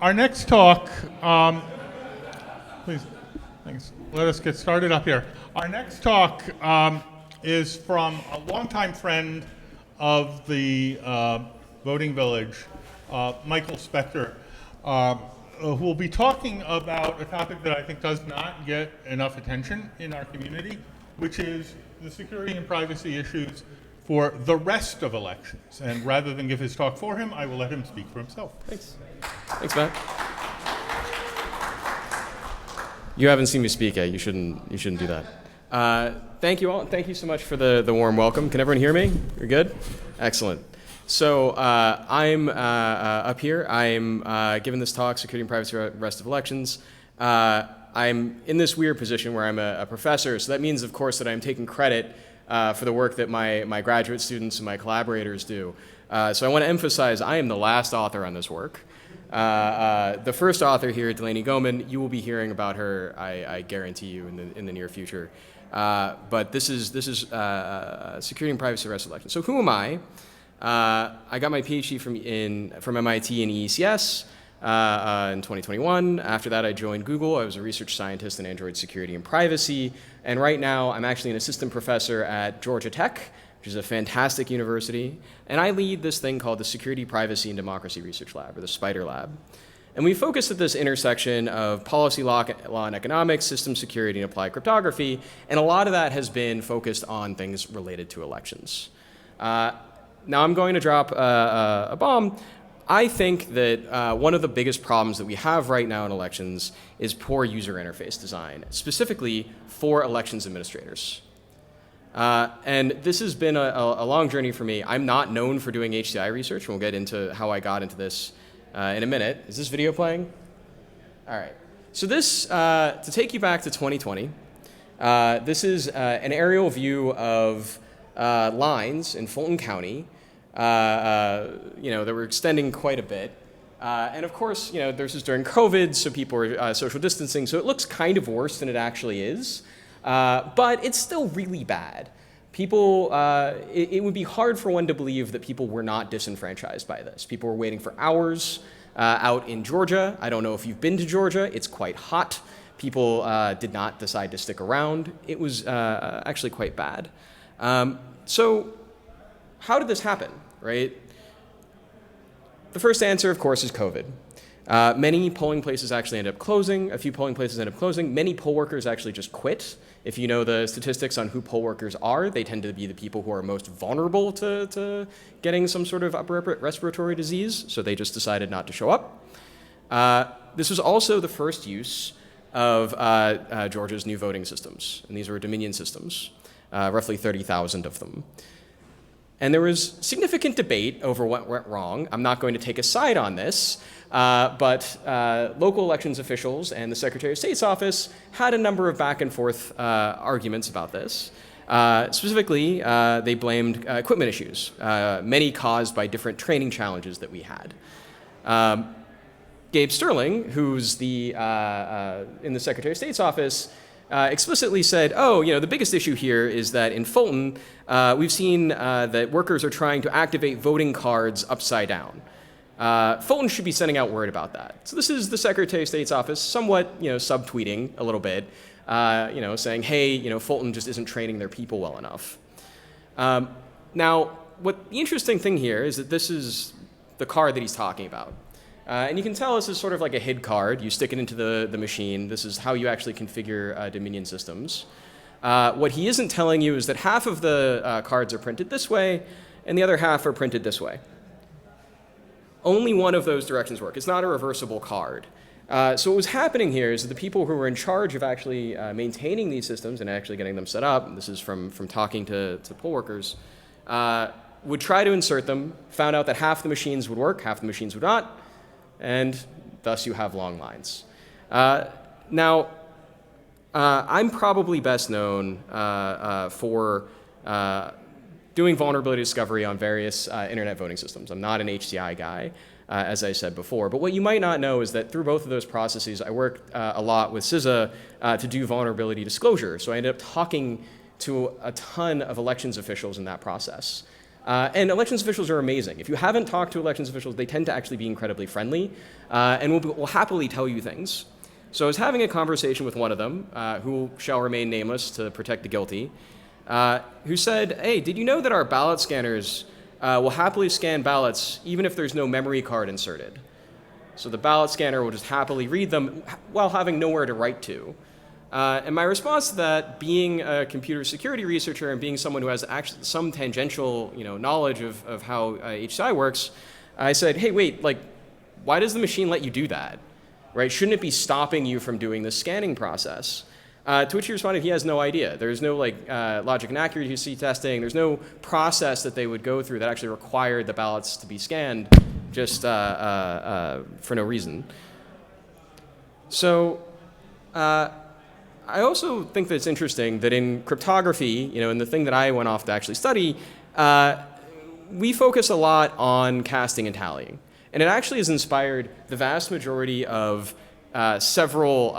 Our next talk, please, thanks. Let us get started up here. Our next talk is from a longtime friend of the voting village, Michael Specter, who will be talking about a topic that I think does not get enough attention in our community, which is the security and privacy issues for the rest of elections. And rather than give his talk for him, I will let him speak for himself. Thanks. Thanks, Matt. You haven't seen me speak yet. You shouldn't do that. Thank you all. Thank you so much for the warm welcome. Can everyone hear me? You're good? Excellent. So I'm up here. I'm giving this talk, Security and Privacy Rest of Elections. I'm in this weird position where I'm a professor, so that means, of course, that I'm taking credit for the work that my graduate students and my collaborators do. So I want to emphasize I am the last author on this work. The first author here, Delaney Goman, you will be hearing about her, I guarantee you, in the near future. But this is Security and Privacy Rest of Elections. So who am I? I got my PhD from MIT in ECS in 2021. After that, I joined Google. I was a research scientist in Android security and privacy. And right now, I'm actually an assistant professor at Georgia Tech, which is a fantastic university. And I lead this thing called the Security, Privacy, and Democracy Research Lab, or the SPDR Lab. And we focus at this intersection of policy, law and economics, system security, and applied cryptography. And a lot of that has been focused on things related to elections. Now I'm going to drop a bomb. I think that one of the biggest problems that we have right now in elections is poor user interface design, specifically for elections administrators. And this has been a long journey for me. I'm not known for doing HCI research, and we'll get into how I got into this in a minute. Is this video playing? All right. So this, to take you back to 2020, this is an aerial view of lines in Fulton County, that were extending quite a bit. And of course, this is during COVID, so people are social distancing, so it looks kind of worse than it actually is. But it's still really bad. People, it would be hard for one to believe that people were not disenfranchised by this. People were waiting for hours out in Georgia. I don't know if you've been to Georgia. It's quite hot. People did not decide to stick around. It was actually quite bad. So how did this happen, right? The first answer, of course, is COVID. Many polling places actually ended up closing. A few polling places ended up closing. Many poll workers actually just quit. If you know the statistics on who poll workers are, they tend to be the people who are most vulnerable to getting some sort of upper respiratory disease, so they just decided not to show up. This was also the first use of Georgia's new voting systems, and these were Dominion systems, roughly 30,000 of them. And there was significant debate over what went wrong. I'm not going to take a side on this, but local elections officials and the Secretary of State's office had a number of back and forth arguments about this. Specifically, they blamed equipment issues, many caused by different training challenges that we had. Gabe Sterling, who's in the Secretary of State's office, explicitly said, the biggest issue here is that in Fulton, we've seen that workers are trying to activate voting cards upside down. Fulton should be sending out word about that. So this is the Secretary of State's office somewhat, subtweeting a little bit, saying, hey, Fulton just isn't training their people well enough. Now, the interesting thing here is that this is the card that he's talking about. And you can tell this is sort of like a HID card. You stick it into the machine. This is how you actually configure Dominion systems. What he isn't telling you is that half of the cards are printed this way, and the other half are printed this way. Only one of those directions work. It's not a reversible card. So what was happening here is that the people who were in charge of actually maintaining these systems and actually getting them set up, and this is from talking to poll workers, would try to insert them, found out that half the machines would work, half the machines would not, and thus you have long lines. Now, I'm probably best known for doing vulnerability discovery on various internet voting systems. I'm not an HCI guy, as I said before. But what you might not know is that through both of those processes, I worked a lot with CISA to do vulnerability disclosure. So I ended up talking to a ton of elections officials in that process. And elections officials are amazing. If you haven't talked to elections officials, they tend to actually be incredibly friendly and will happily tell you things. So I was having a conversation with one of them, who shall remain nameless to protect the guilty, who said, hey, did you know that our ballot scanners will happily scan ballots even if there's no memory card inserted? So the ballot scanner will just happily read them while having nowhere to write to. And my response to that, being a computer security researcher and being someone who has actually some tangential knowledge of how HCI works, I said, hey, wait, like, why does the machine let you do that? Right? Shouldn't it be stopping you from doing the scanning process? To which he responded, he has no idea. There's no logic and accuracy testing. There's no process that they would go through that actually required the ballots to be scanned just for no reason. So I also think that it's interesting that in cryptography, and the thing that I went off to actually study, we focus a lot on casting and tallying. And it actually has inspired the vast majority of several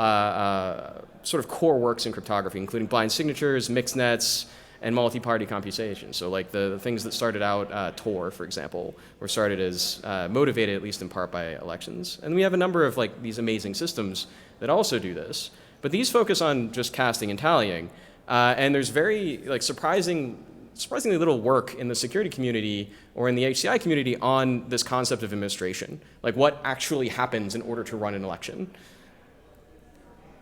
sort of core works in cryptography, including blind signatures, mixed nets, and multi-party computation. So like the things that started out, Tor, for example, were started as motivated, at least in part, by elections. And we have a number of these amazing systems that also do this. But these focus on just casting and tallying. And there's very surprisingly little work in the security community or in the HCI community on this concept of administration, like what actually happens in order to run an election.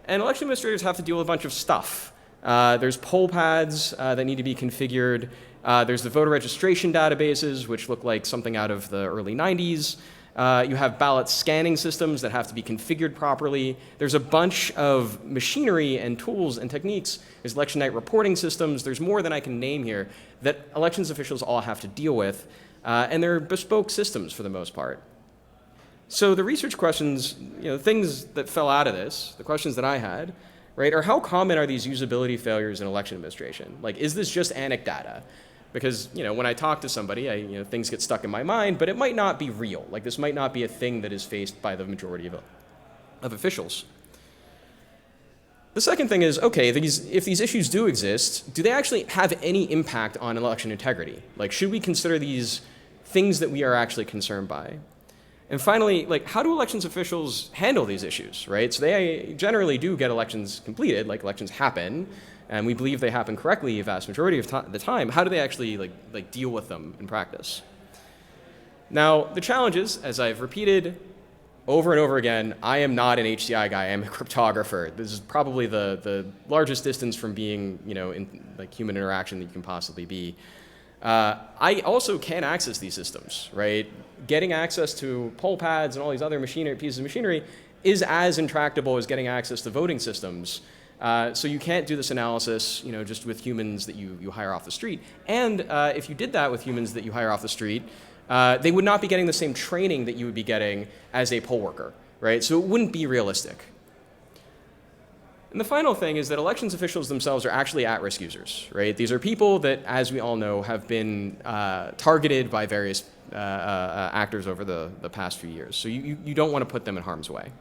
And election administrators have to deal with a bunch of stuff. There's poll pads that need to be configured. There's the voter registration databases, which look like something out of the early 90s. You have ballot scanning systems that have to be configured properly. There's a bunch of machinery and tools and techniques. There's election night reporting systems. There's more than I can name here that elections officials all have to deal with. And they're bespoke systems for the most part. So the research questions, things that fell out of this, the questions that I had, right, are how common are these usability failures in election administration? Like, is this just anecdata? Because when I talk to somebody, things get stuck in my mind, but it might not be real. Like, this might not be a thing that is faced by the majority of officials. The second thing is, okay, if these issues do exist, do they actually have any impact on election integrity? Like, should we consider these things that we are actually concerned by? And finally, how do elections officials handle these issues, right? So they generally do get elections completed, elections happen, and we believe they happen correctly a vast majority of the time. How do they actually deal with them in practice? Now, the challenge is, as I've repeated over and over again, I am not an HCI guy. I am a cryptographer. This is probably the largest distance from being, in human interaction that you can possibly be. I also can access these systems, right? Getting access to poll pads and all these other pieces of machinery is as intractable as getting access to voting systems. So you can't do this analysis, just with humans that you hire off the street. And if you did that with humans that you hire off the street, they would not be getting the same training that you would be getting as a poll worker, right? So it wouldn't be realistic. And the final thing is that elections officials themselves are actually at-risk users, right? These are people that, as we all know, have been targeted by various actors over the past few years. So you don't want to put them in harm's way.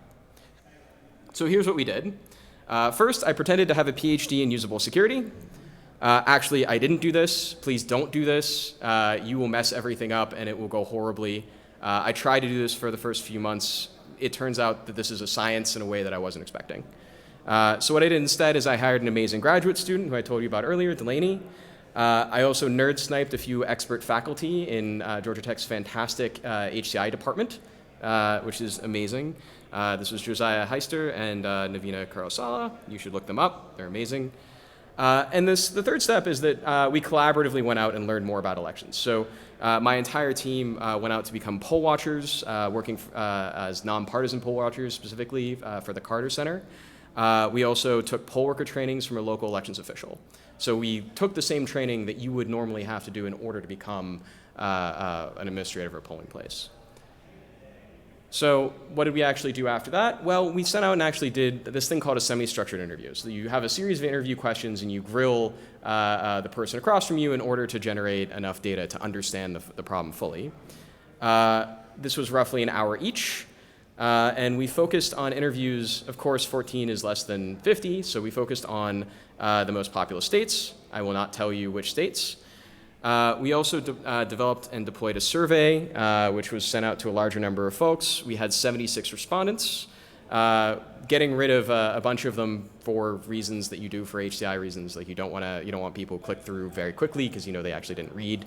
So here's what we did. First, I pretended to have a PhD in usable security. Actually, I didn't do this. Please don't do this. You will mess everything up and it will go horribly. I tried to do this for the first few months. It turns out that this is a science in a way that I wasn't expecting. So what I did instead is I hired an amazing graduate student who I told you about earlier, Delaney. I also nerd sniped a few expert faculty in Georgia Tech's fantastic HCI department, which is amazing. This was Josiah Heister and Navina Karosala. You should look them up. They're amazing. And the third step is that we collaboratively went out and learned more about elections. So my entire team went out to become poll watchers, working as nonpartisan poll watchers, specifically for the Carter Center. We also took poll worker trainings from a local elections official. So we took the same training that you would normally have to do in order to become an administrator of a polling place. So what did we actually do after that? Well, we sent out and actually did this thing called a semi-structured interview. So you have a series of interview questions and you grill the person across from you in order to generate enough data to understand the problem fully. This was roughly an hour each. And we focused on interviews. Of course, 14 is less than 50, so we focused on the most populous states. I will not tell you which states. We also developed and deployed a survey, which was sent out to a larger number of folks. We had 76 respondents, getting rid of a bunch of them for reasons that you do for HCI reasons, like you don't want people to click through very quickly because they actually didn't read.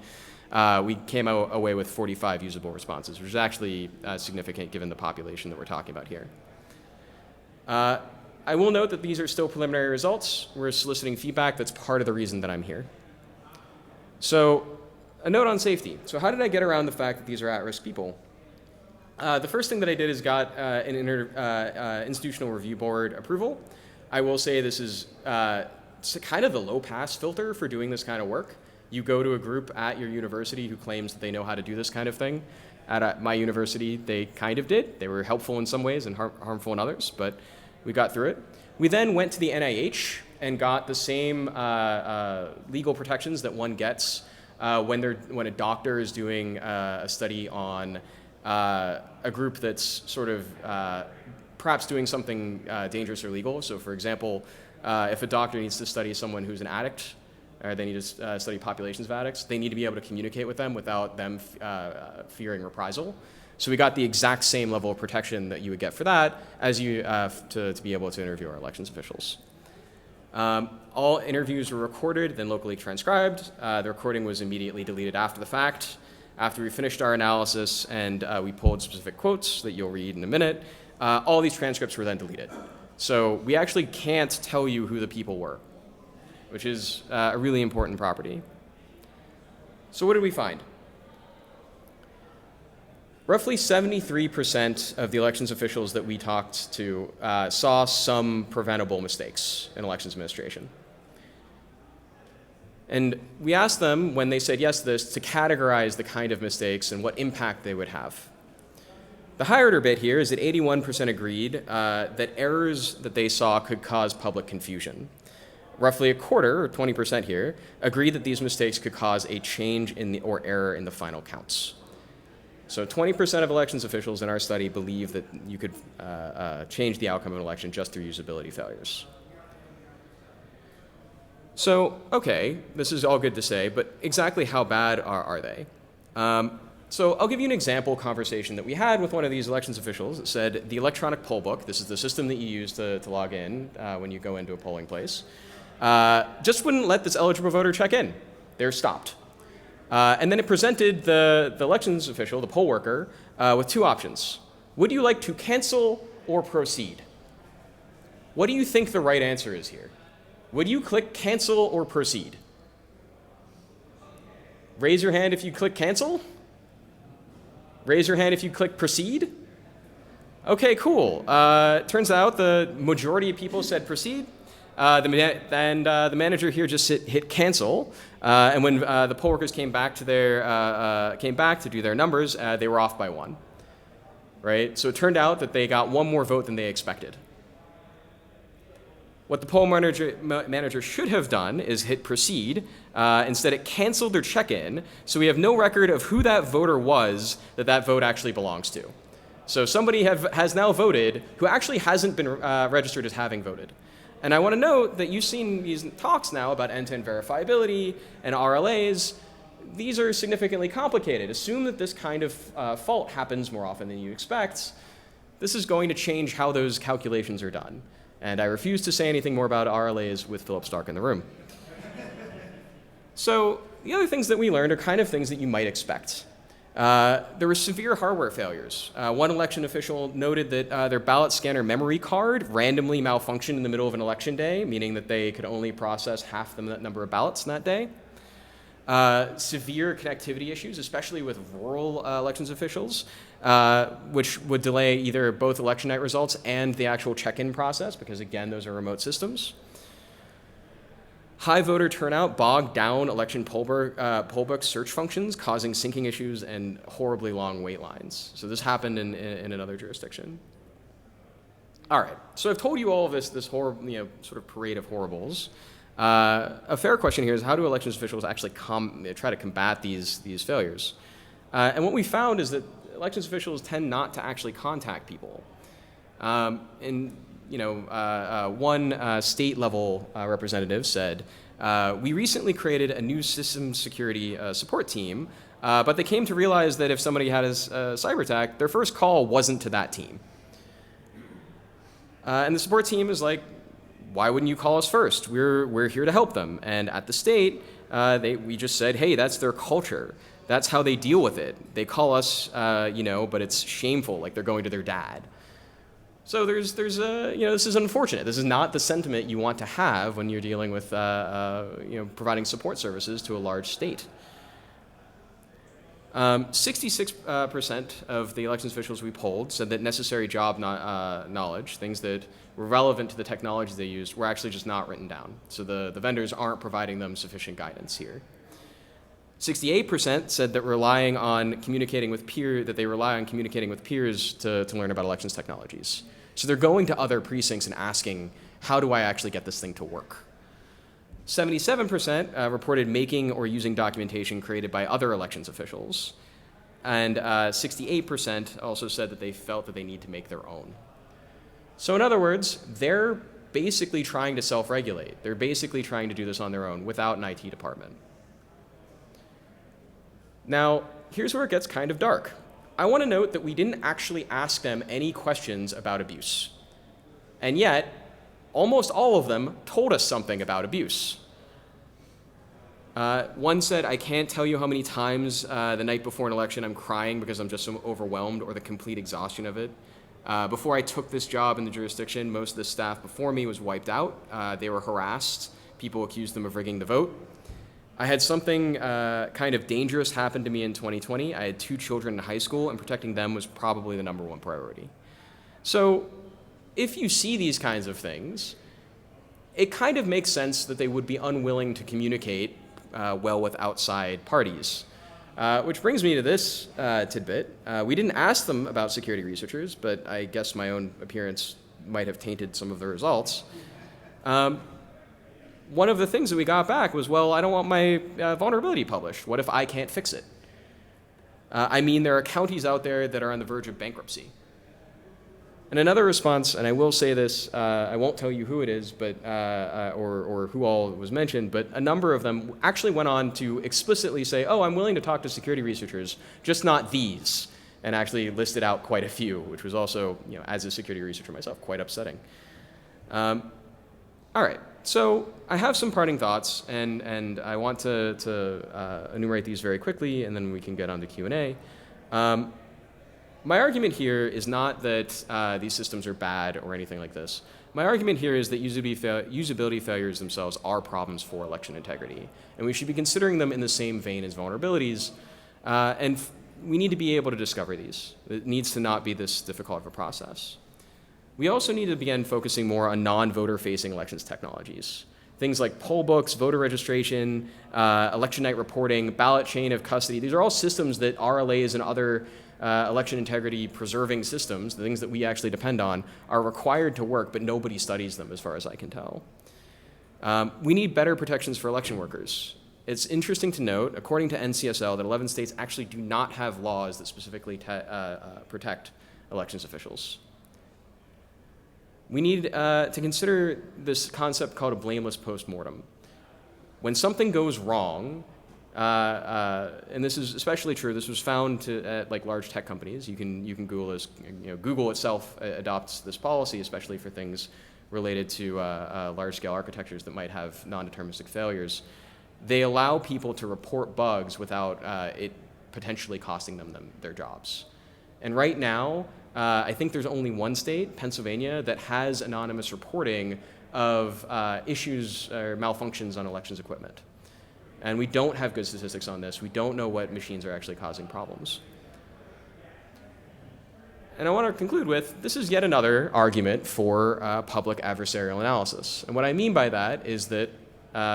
We came away with 45 usable responses, which is actually significant given the population that we're talking about here. I will note that these are still preliminary results. We're soliciting feedback. That's part of the reason that I'm here. So a note on safety. So how did I get around the fact that these are at-risk people? The first thing that I did is got an institutional review board approval. I will say this is kind of the low-pass filter for doing this kind of work. You go to a group at your university who claims that they know how to do this kind of thing. At my university, they kind of did. They were helpful in some ways and harmful in others, but we got through it. We then went to the NIH and got the same legal protections that one gets when a doctor is doing a study on a group that's sort of perhaps doing something dangerous or illegal. So for example, if a doctor needs to study someone who's an addict, or they need to study populations of addicts, they need to be able to communicate with them without them fearing reprisal. So we got the exact same level of protection that you would get for that as you to be able to interview our elections officials. All interviews were recorded, then locally transcribed. The recording was immediately deleted after the fact. After we finished our analysis and we pulled specific quotes that you'll read in a minute, all these transcripts were then deleted. So we actually can't tell you who the people were, which is a really important property. So what did we find? Roughly 73% of the elections officials that we talked to saw some preventable mistakes in elections administration. And we asked them, when they said yes to this, to categorize the kind of mistakes and what impact they would have. The high order bit here is that 81% agreed that errors that they saw could cause public confusion. Roughly a quarter, or 20% here, agreed that these mistakes could cause a change or error in the final counts. So 20% of elections officials in our study believe that you could change the outcome of an election just through usability failures. So, okay, this is all good to say, but exactly how bad are they? So I'll give you an example conversation that we had with one of these elections officials that said the electronic poll book, this is the system that you use to log in when you go into a polling place, just wouldn't let this eligible voter check in. They're stopped. And then it presented the elections official, the poll worker, with two options. Would you like to cancel or proceed? What do you think the right answer is here? Would you click cancel or proceed? Raise your hand if you click cancel. Raise your hand if you click proceed. Okay, cool. Turns out the majority of people said proceed. The manager here just hit cancel, and when the poll workers came back to do their numbers, they were off by one. Right? So it turned out that they got one more vote than they expected. What the poll manager should have done is hit proceed. Instead, it canceled their check-in, so we have no record of who that voter was that vote actually belongs to. So somebody has now voted who actually hasn't been registered as having voted. And I want to note that you've seen these talks now about end-to-end verifiability and RLAs. These are significantly complicated. Assume that this kind of fault happens more often than you expect. This is going to change how those calculations are done. And I refuse to say anything more about RLAs with Philip Stark in the room. So the other things that we learned are kind of things that you might expect. There were severe hardware failures. One election official noted that their ballot scanner memory card randomly malfunctioned in the middle of an election day, meaning that they could only process half the number of ballots in that day. Severe connectivity issues, especially with rural elections officials, which would delay either both election night results and the actual check-in process, because again, those are remote systems. High voter turnout bogged down election poll book search functions, causing syncing issues and horribly long wait lines. So this happened in another jurisdiction. All right, so I've told you all of this horrible, sort of parade of horribles. A fair question here is, how do elections officials actually try to combat these failures? And what we found is that elections officials tend not to actually contact people. One state-level representative said We recently created a new system security support team, but they came to realize that if somebody had a cyber attack, their first call wasn't to that team. And the support team is like, why wouldn't you call us first? We're here to help them. And at the state, we just said, hey, that's their culture. That's how they deal with it. They call us, but it's shameful, like they're going to their dad. So this is unfortunate. This is not the sentiment you want to have when you're dealing with, providing support services to a large state. 66% of the elections officials we polled said that necessary job knowledge, things that were relevant to the technology they used, were actually just not written down. So the vendors aren't providing them sufficient guidance here. 68% said that they rely on communicating with peers to learn about elections technologies. So they're going to other precincts and asking, how do I actually get this thing to work? 77% reported making or using documentation created by other elections officials. And 68% also said that they felt that they need to make their own. So in other words, they're basically trying to self-regulate. They're basically trying to do this on their own without an IT department. Now, here's where it gets kind of dark. I want to note that we didn't actually ask them any questions about abuse. And yet, almost all of them told us something about abuse. One said, I can't tell you how many times the night before an election I'm crying because I'm just so overwhelmed, or the complete exhaustion of it. Before I took this job in the jurisdiction, most of the staff before me was wiped out. They were harassed. People accused them of rigging the vote. I had something kind of dangerous happen to me in 2020. I had 2 children in high school, and protecting them was probably the #1 priority. So if you see these kinds of things, it kind of makes sense that they would be unwilling to communicate well with outside parties. Which brings me to this tidbit. We didn't ask them about security researchers, but I guess my own appearance might have tainted some of the results. One of the things that we got back was, well, I don't want my vulnerability published. What if I can't fix it? There are counties out there that are on the verge of bankruptcy. And another response, and I will say this, I won't tell you who it is, but or who all was mentioned, but a number of them actually went on to explicitly say, oh, I'm willing to talk to security researchers, just not these, and actually listed out quite a few, which was also, as a security researcher myself, quite upsetting. All right, so I have some parting thoughts, and I want to enumerate these very quickly, and then we can get on to Q&A. My argument here is not that these systems are bad or anything like this. My argument here is that usability failures themselves are problems for election integrity, and we should be considering them in the same vein as vulnerabilities, and we need to be able to discover these. It needs to not be this difficult of a process. We also need to begin focusing more on non-voter-facing elections technologies. Things like poll books, voter registration, election night reporting, ballot chain of custody. These are all systems that RLAs and other election integrity preserving systems, the things that we actually depend on, are required to work, but nobody studies them as far as I can tell. We need better protections for election workers. It's interesting to note, according to NCSL, that 11 states actually do not have laws that specifically protect elections officials. We need to consider this concept called a blameless postmortem. When something goes wrong, and this is especially true, this was found at large tech companies. You can Google this. Google itself adopts this policy, especially for things related to large-scale architectures that might have non-deterministic failures. They allow people to report bugs without it potentially costing them their jobs. And right now, I think there's only one state, Pennsylvania, that has anonymous reporting of issues or malfunctions on elections equipment. And we don't have good statistics on this. We don't know what machines are actually causing problems. And I want to conclude with, this is yet another argument for public adversarial analysis. And what I mean by that is that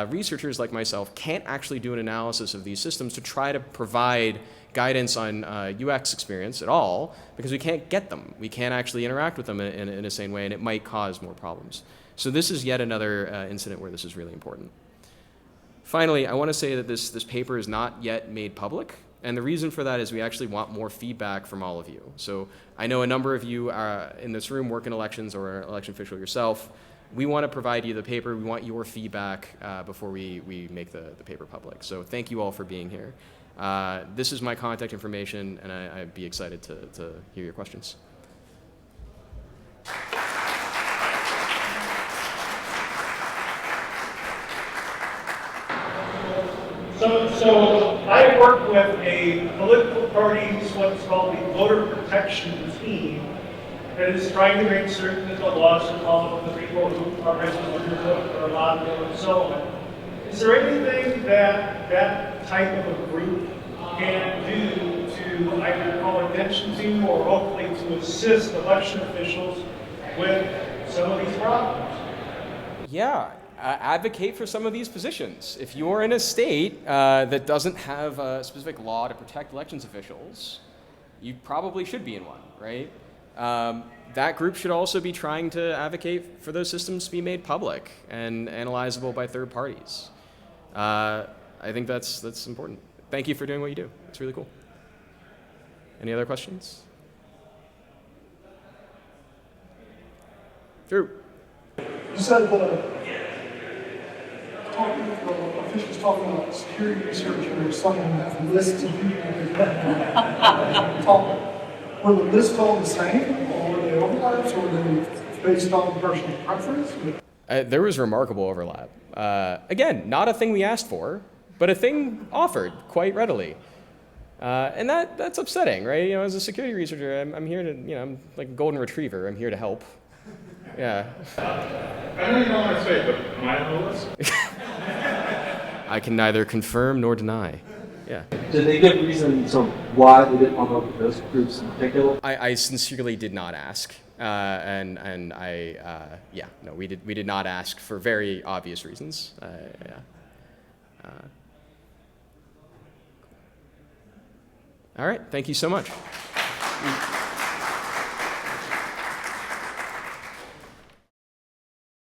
researchers like myself can't actually do an analysis of these systems to try to provide guidance on UX experience at all, because we can't get them. We can't actually interact with them in a sane way, and it might cause more problems. So this is yet another incident where this is really important. Finally, I want to say that this paper is not yet made public, and the reason for that is we actually want more feedback from all of you. So I know a number of you in this room work in elections or are an election official yourself. we want to provide you the paper. We want your feedback before we make the paper public. So thank you all for being here. This is my contact information, and I'd be excited to hear your questions. So I work with a political party who's what's called the voter protection team that is trying to make certain that the laws are followed, the people who are registered to vote are allowed to vote and so on. Is there anything that that type of a group can do to either call attention to or hopefully to assist election officials with some of these problems? Yeah. Advocate for some of these positions. If you're in a state that doesn't have a specific law to protect elections officials, you probably should be in one, right? That group should also be trying to advocate for those systems to be made public and analyzable by third parties. I think that's important. Thank you for doing what you do. It's really cool. Any other questions? Drew. You said officials talking about security research or someone has lists of people that talk. Were the lists all the same, or were they overlaps, or were they based on personal preference? There was remarkable overlap. Again, not a thing we asked for, but a thing offered quite readily. And that's upsetting, right? You know, as a security researcher, I'm here to, you know, I'm like a golden retriever. I'm here to help. Yeah. I know you don't want to say it, but am I on the list? I can neither confirm nor deny. Yeah. Did they give reasons of why they didn't want to work with those groups in particular? I sincerely did not ask, and yeah, no, we did not ask for very obvious reasons. Yeah. All right, thank you so much.